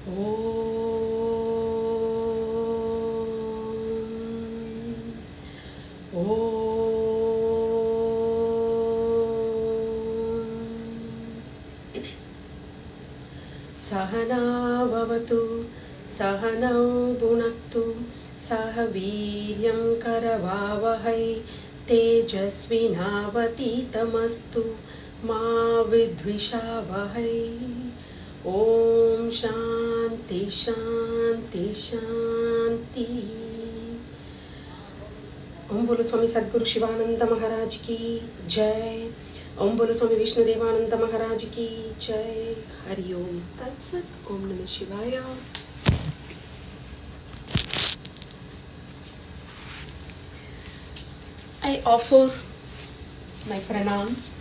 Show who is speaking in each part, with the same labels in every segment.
Speaker 1: Sahana Vavatu Sahanau Bhunaktu Saha Viryam Karavavahai Tejasvinavaditamastu Ma Vidvishavahai. Om Shanti Shanti Shanti. Om Bolo Swami Sadguru Shivananda Maharaj Ki Jai. Om Bolo Swami Vishnu Devananda Maharaj Ki Jai. Hari Om Tat Sat. Om Namah Shivaya. I offer my pranams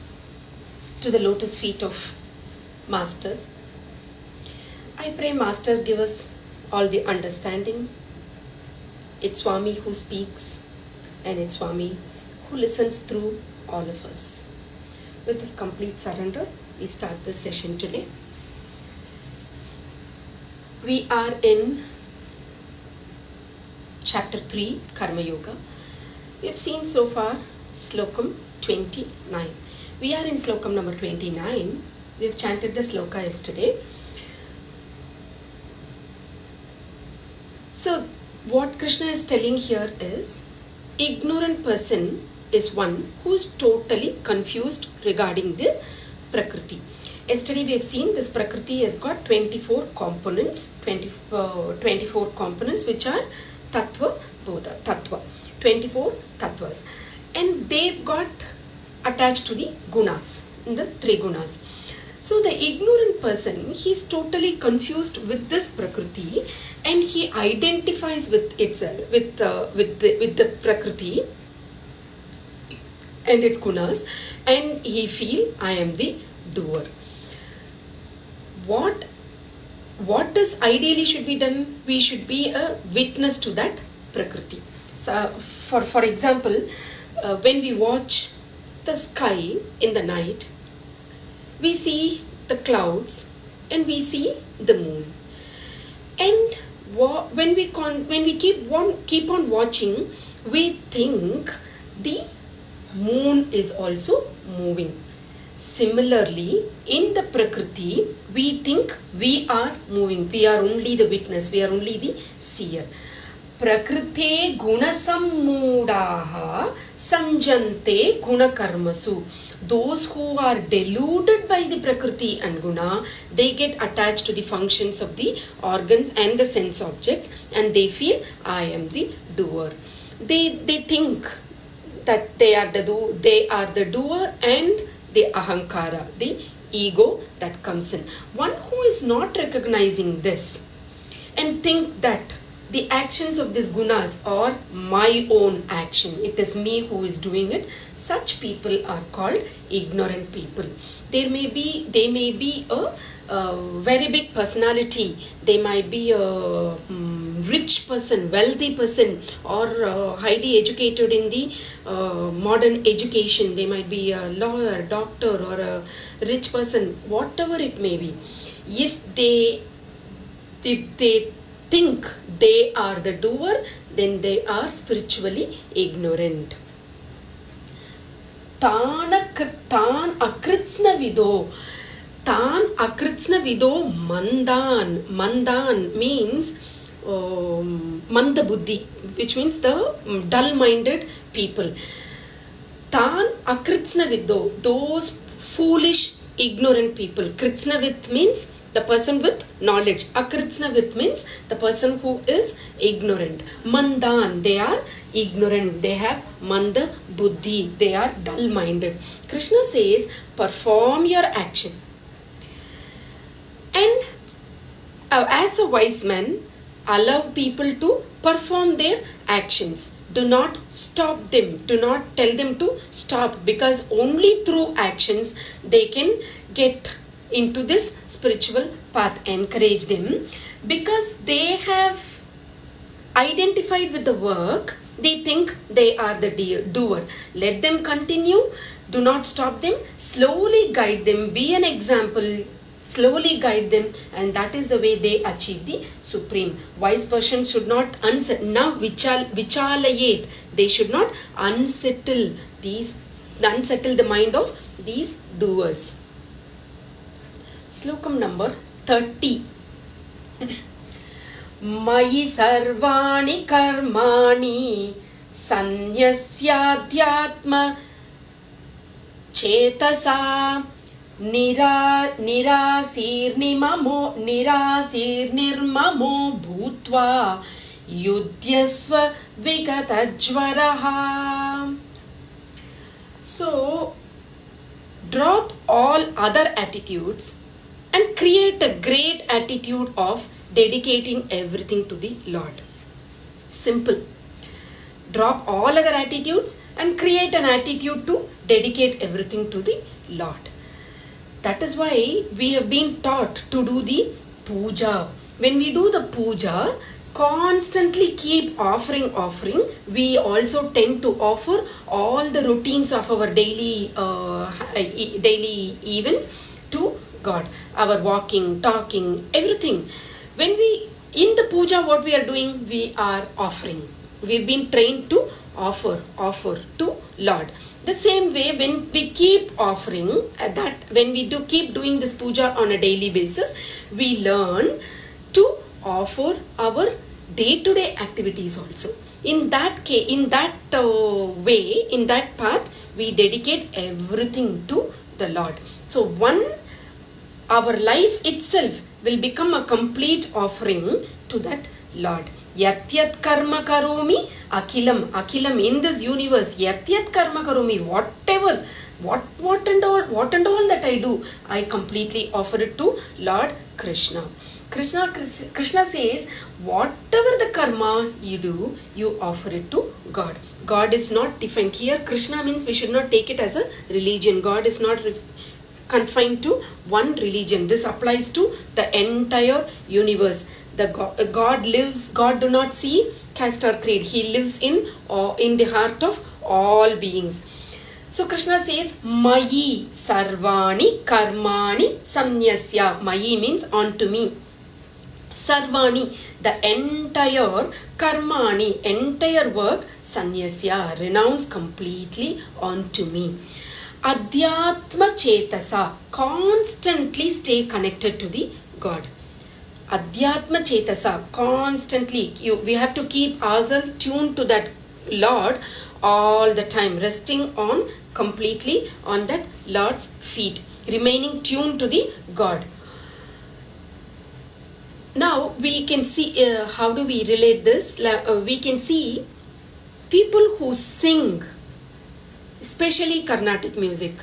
Speaker 1: to the lotus feet of Masters. I pray Master give us all the understanding. It's Swami who speaks and it's Swami who listens through all of us. With this complete surrender, we start this session today. We are in chapter 3, Karma Yoga. We have seen so far Slokam 29. We are in Slokam number 29. We have chanted the sloka yesterday. So, what Krishna is telling here is, ignorant person is one who is totally confused regarding the Prakriti. Yesterday we have seen this Prakriti has got 24 components, 24 components which are Tattva, Bodha, Tattva, 24 Tattvas. And they've got attached to the Gunas, in the 3 Gunas. So the ignorant person, he's totally confused with this Prakriti and he identifies with itself, with the Prakriti and its Gunas, and he feel I am the doer. What is ideally should be done? We should be a witness to that Prakriti. So for example, when we watch the sky in the night, we see the clouds and we see the moon. And when we keep on watching, we think the moon is also moving. Similarly, in the Prakriti, we think we are moving. We are only the witness. We are only the seer. Prakrite gunasammudaha sanjante gunakarmasu. Those who are deluded by the Prakriti and Guna, they get attached to the functions of the organs and the sense objects and they feel I am the doer. They think that they are the doer and the ahankara, the ego that comes in. One who is not recognizing this and think that the actions of these gunas are my own action, it is me who is doing it, such people are called ignorant people. They may be a very big personality, they might be a rich person, wealthy person, or highly educated in the modern education. They might be a lawyer, doctor, or a rich person, whatever it may be. If they think they are the doer, then they are spiritually ignorant. Tan akritsna vido. Tan akritsna vido mandan. Mandan means manda buddhi, which means the dull-minded people. Tan akritsna vido. Those foolish, ignorant people. Kritsnavit means the person with knowledge. Akritsnavit means the person who is ignorant. Mandan, they are ignorant. They have manda buddhi. They are dull-minded. Krishna says, perform your action. And as a wise man, allow people to perform their actions. Do not stop them. Do not tell them to stop, because only through actions they can get into this spiritual path. Encourage them, because they have identified with the work. They think they are the doer. Let them continue. Do not stop them. Slowly guide them. Be an example. slowly guide them, and that is the way they achieve the supreme. Wise person should not vichalayet. They should not unsettle the mind of these doers. Slokam number 30. Mayi sarvani karmani sanyasyadyatma chetasa निरासीर्निर्ममो भूत्वा युध्यस्व विगतज्वरः. So drop all other attitudes and create a great attitude of dedicating everything to the Lord. Simple. Drop all other attitudes and create an attitude to dedicate everything to the Lord. That is why we have been taught to do the puja. When we do the puja, constantly keep offering. We also tend to offer all the routines of our daily events to God. Our walking, talking, everything. When we, in the puja, what we are doing? We are offering. We've been trained to offer to Lord. The same way, when we keep offering, when we keep doing this puja on a daily basis, we learn to offer our day-to-day activities also. In that way, in that path, we dedicate everything to the Lord. So our life itself will become a complete offering to that Lord. Yatyat karma karomi akilam in this universe. Yatyat karma karomi, whatever, what and all that I do, I completely offer it to Lord Krishna. Krishna says, whatever the karma you do, you offer it to God. God is not defined here. Krishna means we should not take it as a religion. God is not confined to one religion. This applies to the entire universe. God do not see caste or creed. He lives in the heart of all beings. So Krishna says, Mayi sarvani karmani samnyasya. Mayi means onto me. Sarvani, the entire karmani, entire work, sanyasya, renounce completely onto me. Adhyatma chetasa, constantly stay connected to the God. Adhyatma chetasa, constantly. We have to keep ourselves tuned to that Lord all the time, resting completely on that Lord's feet, remaining tuned to the God. Now we can see, how do we relate this? We can see people who sing, especially Carnatic music,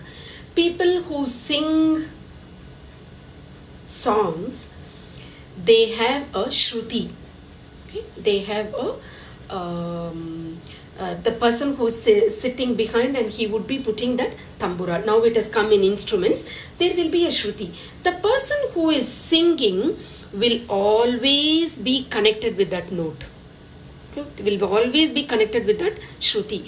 Speaker 1: people who sing songs, they have a shruti. Okay? They have the person who is sitting behind, and he would be putting that tambura. Now it has come in instruments. There will be a shruti. The person who is singing will always be connected with that note. Okay? Will always be connected with that shruti.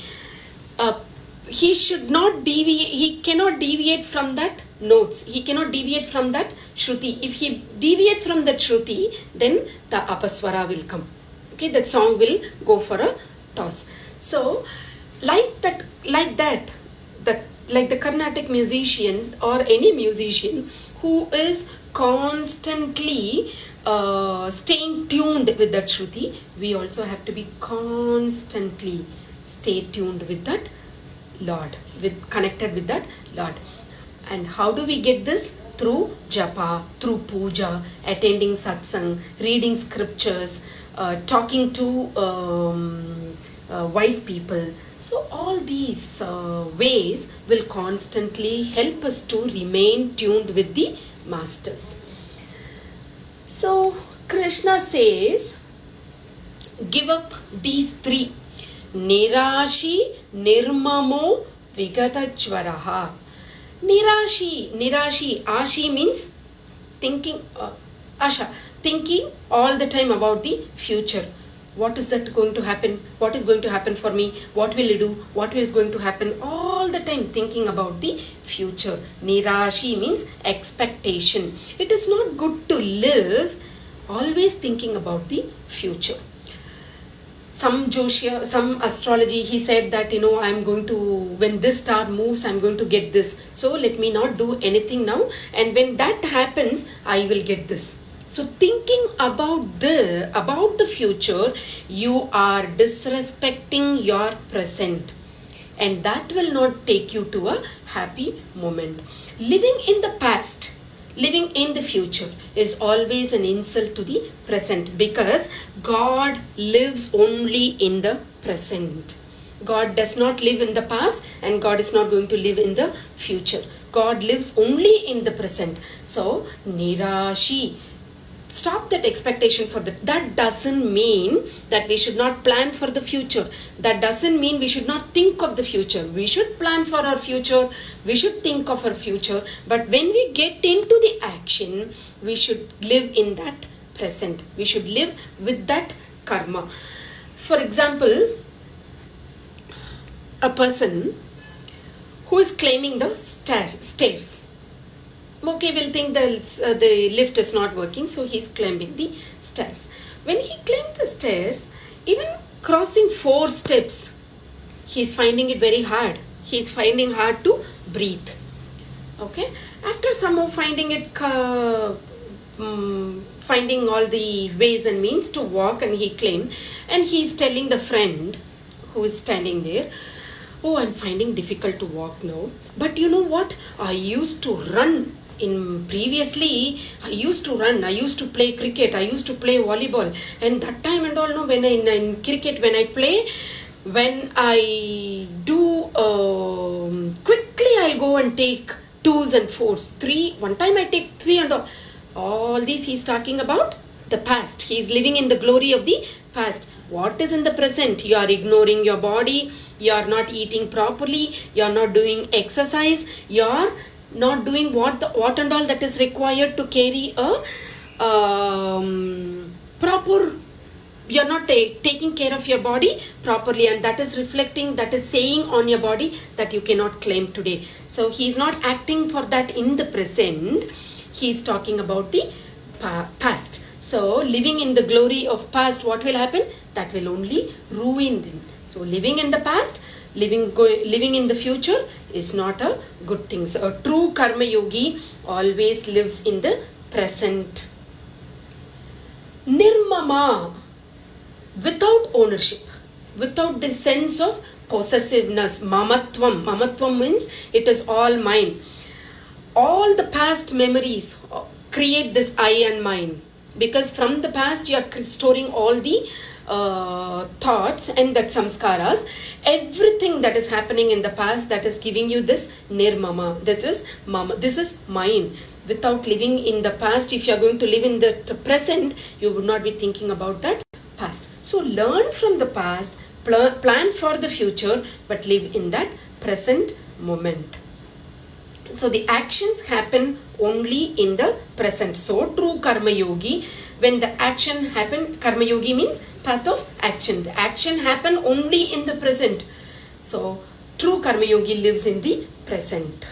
Speaker 1: He should not deviate. He cannot deviate from that notes. He cannot deviate from that shruti. If he deviates from that shruti, then the apaswara will come. Okay, that song will go for a toss. So, like the Carnatic musicians or any musician who is constantly staying tuned with that shruti, we also have to be constantly stay tuned with that Lord, connected with that Lord. And how do we get this? Through japa, through puja, attending satsang, reading scriptures, talking to wise people. So all these ways will constantly help us to remain tuned with the masters. So Krishna says, give up these three. Nirashi, nirmamo, vigatachvaraha. Nirashi, ashi means thinking, asha, thinking all the time about the future. what is that going to happen? What is going to happen for me? What will I do? What is going to happen? All the time thinking about the future. Nirashi means expectation. It is not good to live always thinking about the future. Some Joshia, some astrology, he said that, I'm going to, when this star moves, I'm going to get this. So let me not do anything now. And when that happens, I will get this. So thinking about the future, you are disrespecting your present. And that will not take you to a happy moment. Living in the past, living in the future is always an insult to the present, because God lives only in the present. God does not live in the past, and God is not going to live in the future. God lives only in the present. So, Nirashi, stop that expectation for that. That doesn't mean that we should not plan for the future. That doesn't mean we should not think of the future. We should plan for our future. We should think of our future. But when we get into the action, we should live in that present. We should live with that karma. For example, a person who is climbing the stairs. Okay, we'll think the lift is not working, so he's climbing the stairs. When he climbed the stairs, even crossing 4 steps, he's finding it very hard. He's finding hard to breathe. Okay, after somehow finding all the ways and means to walk, and he climbed, and he's telling the friend who is standing there, oh, I'm finding difficult to walk now. But you know what? I used to run. Previously, I used to run, I used to play cricket, I used to play volleyball, and that time and all, no, when in cricket, when I play, when I do, quickly I'll go and take 2s and 4s, 3, one time I take 3 and all these he's talking about the past. He's living in the glory of the past. What is in the present? You are ignoring your body, you are not eating properly, you are not doing exercise, you are not doing what and all that is required to carry a proper, you're not taking care of your body properly, and that is reflecting, that is saying on your body that you cannot claim today. So he's not acting for that in the present, he's talking about the past. So living in the glory of past, what will happen? That will only ruin them. So living in the past, living in the future is not a good thing. So a true karma yogi always lives in the present. Nirmama, without ownership, without the sense of possessiveness. Mamatvam. Mamatvam means it is all mine. All the past memories create this I and mine, because from the past you are storing all the thoughts and that samskaras, everything that is happening in the past, that is giving you this nirmama, that is mama, this is mine. Without living in the past, if you are going to live in the present, you would not be thinking about that past. So learn from the past, plan for the future, but live in that present moment. So the actions happen only in the present. So true karma yogi, when the action happen, karma yogi means path of action. The action happen only in the present. So true karma yogi lives in the present.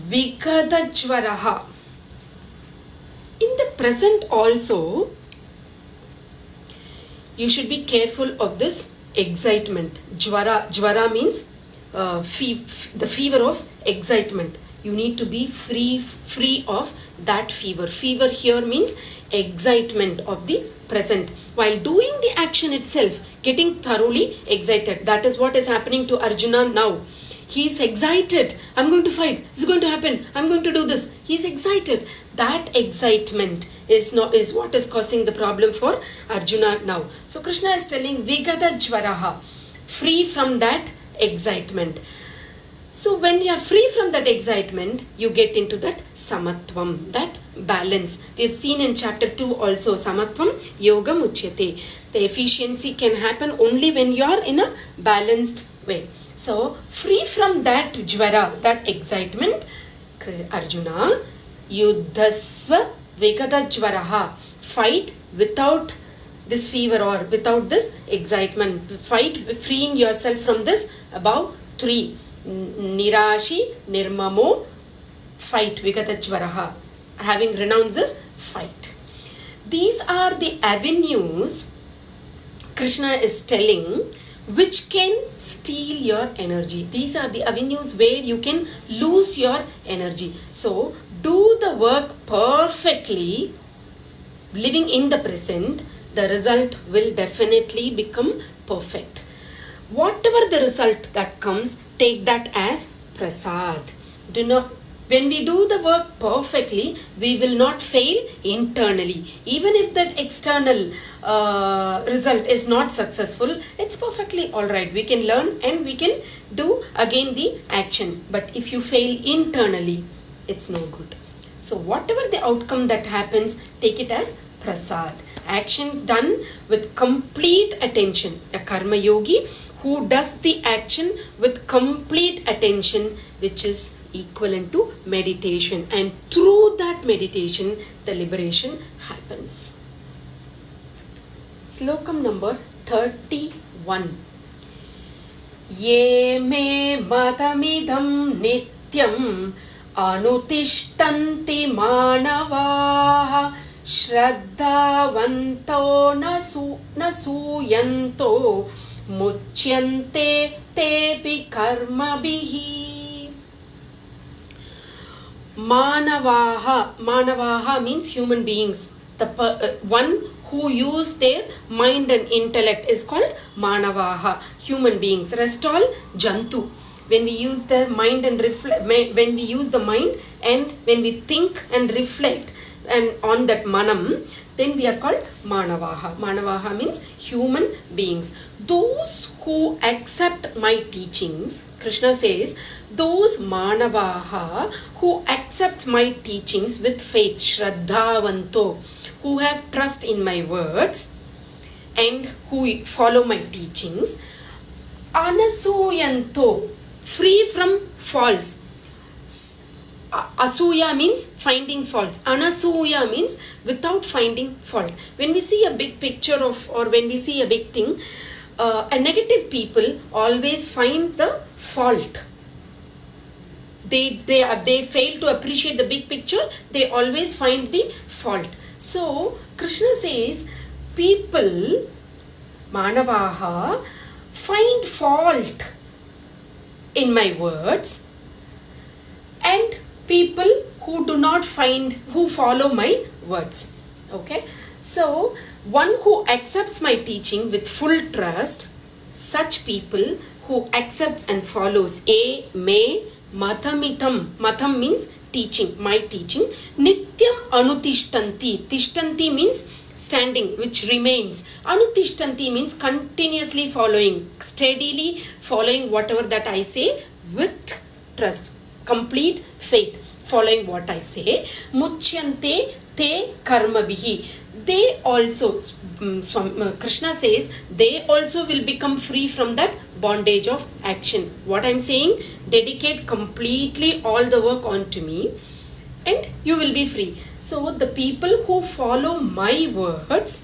Speaker 1: Vikadajvaraha. In the present also, you should be careful of this excitement. Jvara means the fever of excitement. You need to be free of that fever. Fever here means excitement of the present. While doing the action itself, getting thoroughly excited. That is what is happening to Arjuna now. He is excited. I'm going to fight. This is going to happen. I'm going to do this. He is excited. That excitement is what is causing the problem for Arjuna now. So Krishna is telling Vigata Jvaraha, free from that excitement. So when you are free from that excitement, you get into that samatvam, that balance. We have seen in chapter 2 also, samatvam yogam uchyate. The efficiency can happen only when you are in a balanced way. So free from that jvara, that excitement, Arjuna, yuddhasva vegada jvaraha, fight without this fever or without this excitement. Fight freeing yourself from this above 3. Nirashi, Nirmamo, fight, Vigatachvaraha. Having renounced this, fight. These are the avenues Krishna is telling which can steal your energy. These are the avenues where you can lose your energy. So, do the work perfectly, living in the present, the result will definitely become perfect. Whatever the result that comes, take that as prasad. When we do the work perfectly, we will not fail internally. Even if that external result is not successful, it's perfectly alright. We can learn and we can do again the action. But if you fail internally, it's no good. So whatever the outcome that happens, take it as prasad. Action done with complete attention. A karma yogi who does the action with complete attention, which is equivalent to meditation, and through that meditation the liberation happens. Slokam number 31. Ye me matamidam nityam anutishtanti manavaha shraddhavanto nasuyanto muchyante tepi karmabhihi. Manavaha means human beings. The one who use their mind and intellect is called Manavaha, human beings. Rest all Jantu. When we use the mind and when we use the mind and when we think and reflect and on that manam, then we are called Manavaha. Manavaha means human beings. Those who accept my teachings, Krishna says, those Manavaha who accept my teachings with faith, Shraddhavanto, who have trust in my words and who follow my teachings, Anasuyanto, free from faults. Asuya means finding faults. Anasuya means without finding fault. When we see a big picture of, or when we see a big thing, a negative people always find the fault. They fail to appreciate the big picture. They always find the fault. So Krishna says, people, Manavaha, find fault in my words, and people who do not find, who follow my words. Okay, so one who accepts my teaching with full trust, such people who accepts and follows me matamitam. Matam means teaching, my teaching. Nityam anutishtanti. Tishtanti means standing, which remains. Anutishtanti means continuously following, steadily following whatever that I say with trust, complete faith, following what I say. Muchyante te karmabhihi. They also, Krishna says, they also will become free from that bondage of action. What I'm saying, dedicate completely all the work onto me and you will be free. So the people who follow my words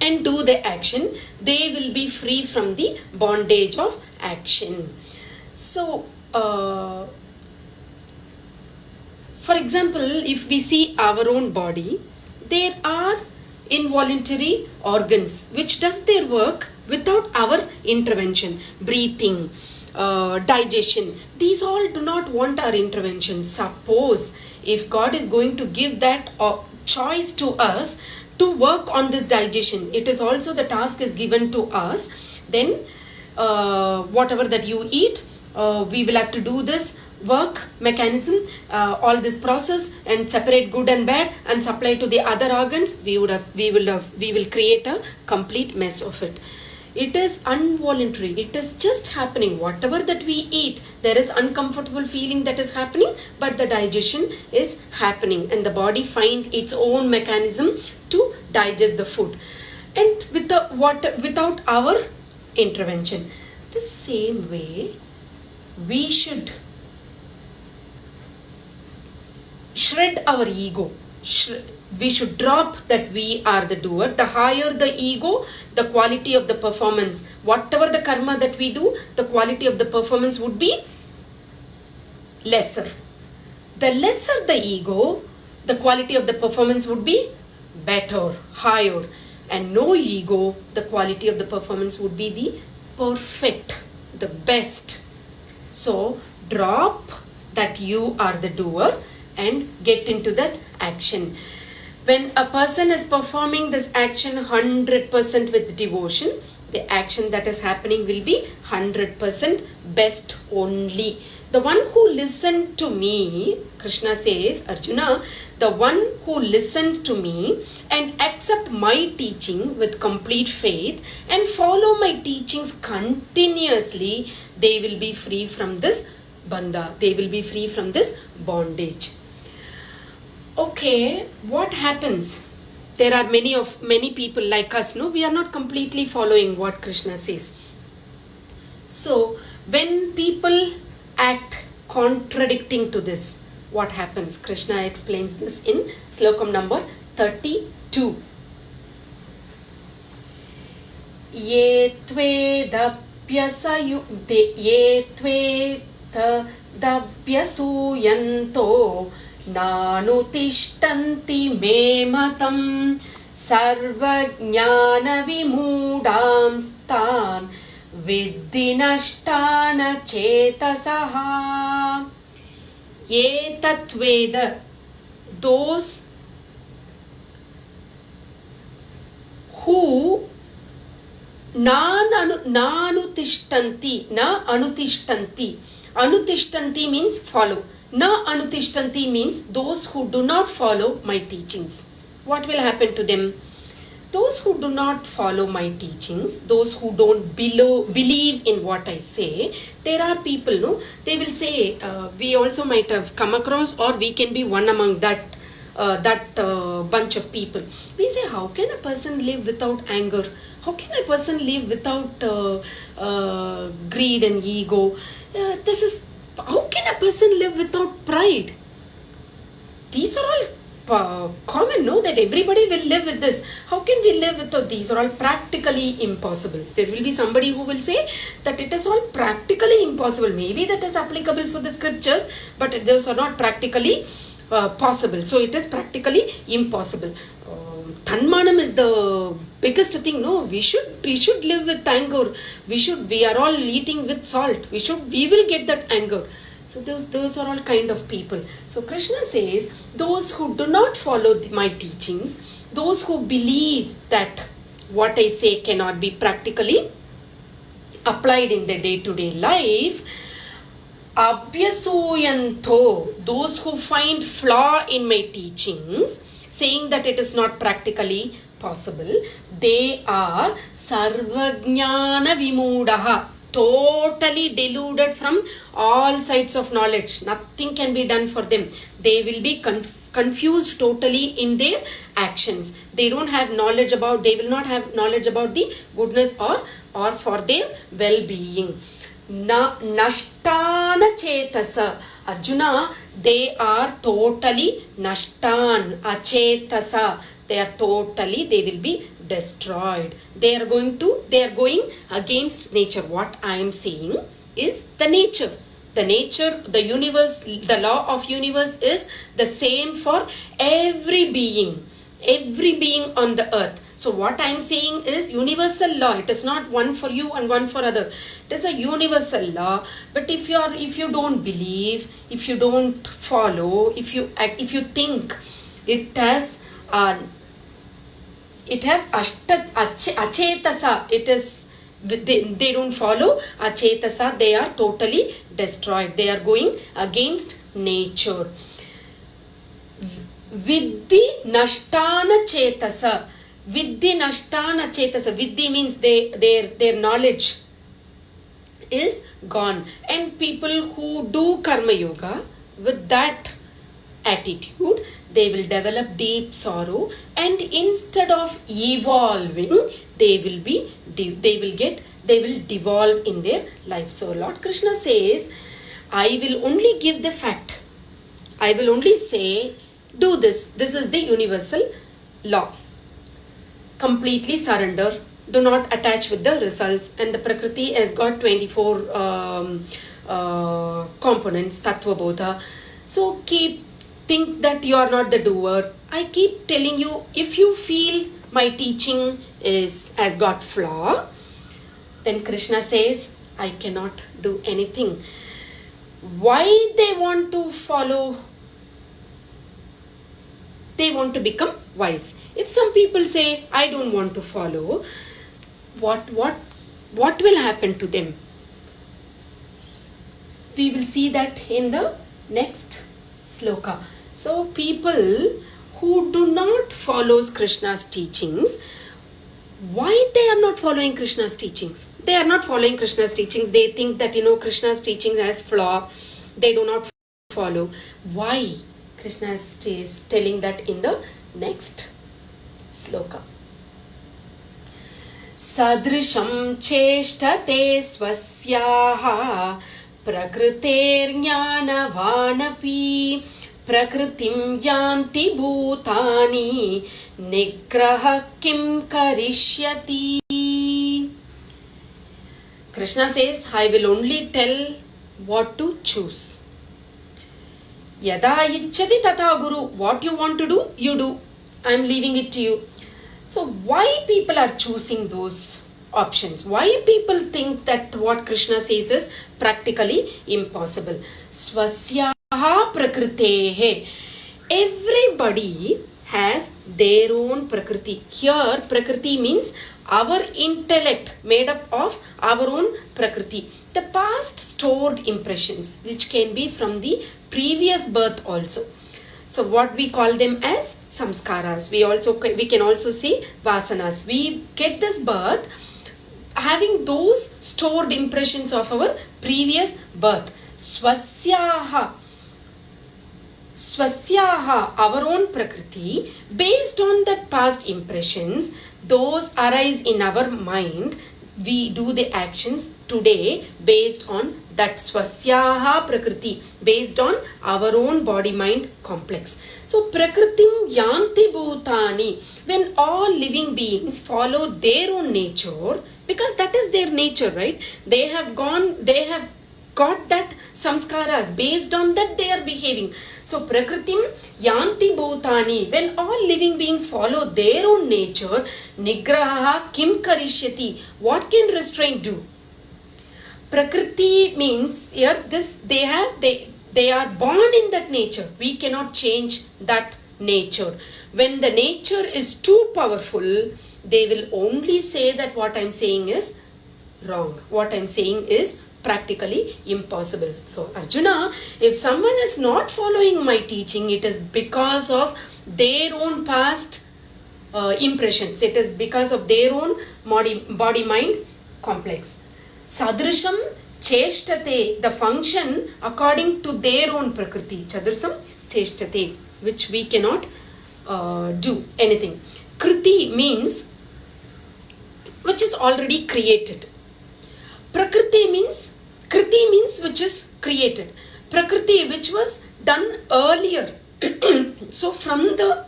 Speaker 1: and do the action, they will be free from the bondage of action. So, for example, if we see our own body, there are involuntary organs which does their work without our intervention. Breathing, digestion, these all do not want our intervention. Suppose if God is going to give that choice to us to work on this digestion, it is also the task is given to us, then whatever that you eat, we will have to do this work mechanism, all this process, and separate good and bad and supply to the other organs. We will create a complete mess of it. It is involuntary. It is just happening. Whatever that we eat, there is uncomfortable feeling that is happening, but the digestion is happening and the body find its own mechanism to digest the food, and without our intervention. The same way, we should shred our ego. we should drop that we are the doer. The higher the ego, the quality of the performance. Whatever the karma that we do, the quality of the performance would be lesser. The lesser the ego, the quality of the performance would be better, higher. And no ego, the quality of the performance would be the perfect, the best. So drop that you are the doer and get into that action. When a person is performing this action 100% with devotion, the action that is happening will be 100% best only. The one who listened to me, Krishna says, Arjuna, the one who listens to me and accept my teaching with complete faith and follow my teachings continuously, they will be free from this bandha. They will be free from this bondage. Okay, what happens? There are many people like us, no? We are not completely following what Krishna says. So, when people act contradicting to this, what happens? Krishna explains this in slokam number 32. Ye tvedapyasuyanto nanutishtanti me matam sarvajnana vimudamstan viddinashtana chetasaha. Ye tatveda, those who nanutishtanti, na anutishtanti. Anutishtanti means follow. Na anutishtanti means those who do not follow my teachings. What will happen to them? Those who do not follow my teachings, those who don't believe in what I say, there are people, no? They will say, we also might have come across, or we can be one among that bunch of people. We say, how can a person live without anger? How can a person live without greed and ego? How can a person live without pride? These are all common, no? That everybody will live with this. How can we live without these? Are all practically impossible. There will be somebody who will say that it is all practically impossible. Maybe that is applicable for the scriptures, but those are not practically possible. So it is practically impossible. Tanmanam is the biggest thing. No, we should live with anger. We are all eating with salt. We will get that anger. So those are all kind of people. So Krishna says, those who do not follow my teachings, those who believe that what I say cannot be practically applied in their day-to-day life, abhyasuyanto, those who find flaw in my teachings, saying that it is not practically possible, they are sarvajnana vimudaha, totally deluded from all sides of knowledge. Nothing can be done for them. They will be confused totally in their actions. They will not have knowledge about the goodness or for their well-being. Nashtana chetasa, Arjuna, they are totally nashtan, achetasa, they will be destroyed. They are going against nature. What I am saying is the nature. The nature, the universe, the law of universe is the same for every being on the earth. So what I am saying is universal law. It is not one for you and one for other. It is a universal law. But if you don't believe, if you don't follow, if you think it has achetasa, it is they don't follow achetasa, they are totally destroyed. They are going against nature. Viddhi nashtana chetasa. Viddhi nashtana chetasa. Viddhi means their knowledge is gone. And people who do karma yoga with that attitude, they will develop deep sorrow, and instead of evolving, they will devolve in their life. So Lord Krishna says, I will only give the fact. I will only say Do this. This is the universal law. Completely surrender. Do not attach with the results. And the Prakriti has got 24 components, Tattva Bodha. So think that you are not the doer. I keep telling you, if you feel my teaching has got flaw, then Krishna says, I cannot do anything. Why they want to follow? They want to become wise. If some people say, I don't want to follow, what will happen to them? We will see that in the next sloka. So people who do not follow Krishna's teachings, why they are not following Krishna's teachings? They are not following Krishna's teachings. They think that, Krishna's teachings has flaw. They do not follow. Why? Krishna is telling that in the next sloka. Sadrisham cheshtate swasyaha prakriterjnanavanapi prakritim yanti bhutani nigraha kim karishyati. Krishna says, I will only tell what to choose. Yada ichchati tata guru. What you want to do, you do. I am leaving it to you. So why people are choosing those options? Why people think that what Krishna says is practically impossible? Swasyaha prakritehe. Everybody has their own prakriti. Here prakriti means our intellect made up of our own prakriti. The past stored impressions which can be from the previous birth also. So what we call them as samskaras. We can also say vasanas. We get this birth having those stored impressions of our previous birth. Swasyaha, our own prakriti, based on that past impressions, those arise in our mind. We do the actions today based on that swasyaha prakriti, based on our own body-mind complex. So prakritim yanti bhutani, when all living beings follow their own nature, because that is their nature, right? They have got that samskaras, based on that they are behaving. So prakritim yanti bhutani, when all living beings follow their own nature, nigraha kim karishyati, what can restraint do? Prakriti means here they are born in that nature. We cannot change that nature. When the nature is too powerful, they will only say that what I am saying is wrong. What I am saying is practically impossible. So Arjuna, if someone is not following my teaching, it is because of their own past impressions. It is because of their own body-mind complex. Sadrisham cheshtate, the function according to their own prakriti. Sadrisham cheshtate, which we cannot do anything. Kriti means which is already created. Prakriti means, kriti means which is created. Prakriti which was done earlier. So from the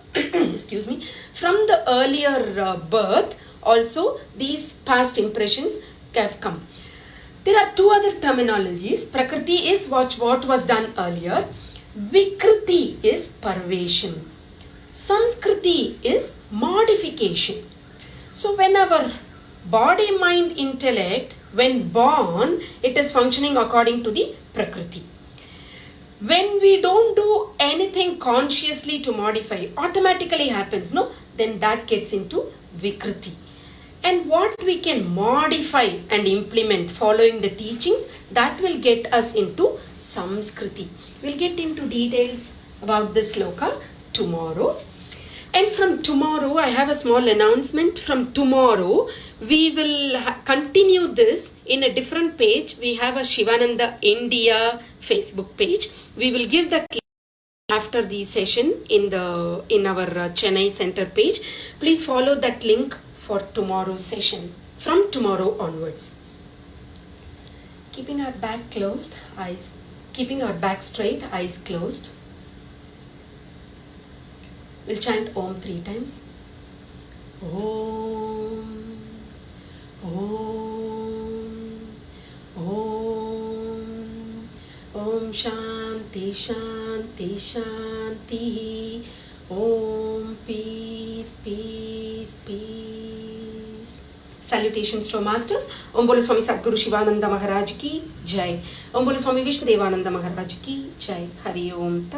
Speaker 1: from the earlier birth also these past impressions have come. There are two other terminologies. Prakriti is what was done earlier. Vikriti is pervasion. Samskriti is modification. So when our body, mind, intellect, when born, it is functioning according to the Prakriti. When we don't do anything consciously to modify, automatically happens, no? Then that gets into Vikriti. And what we can modify and implement following the teachings, that will get us into Samskriti. We'll get into details about this sloka tomorrow. And from tomorrow, I have a small announcement. From tomorrow, we will continue this in a different page. We have a Shivananda India Facebook page. We will give that after the session in our Chennai center page. Please follow that link for tomorrow's session from tomorrow onwards. Keeping our back closed, keeping our back straight, eyes closed. We'll chant Om 3 times. Om, Om, Om, Om Shanti, Shanti, Shanti. Om peace, peace, peace. Salutations to our masters. Om Bolo Swami Sadguru Shivananda Maharaj ki Jai. Om Bolo Swami Vishnu Devananda Maharaj ki Jai. Hari Om.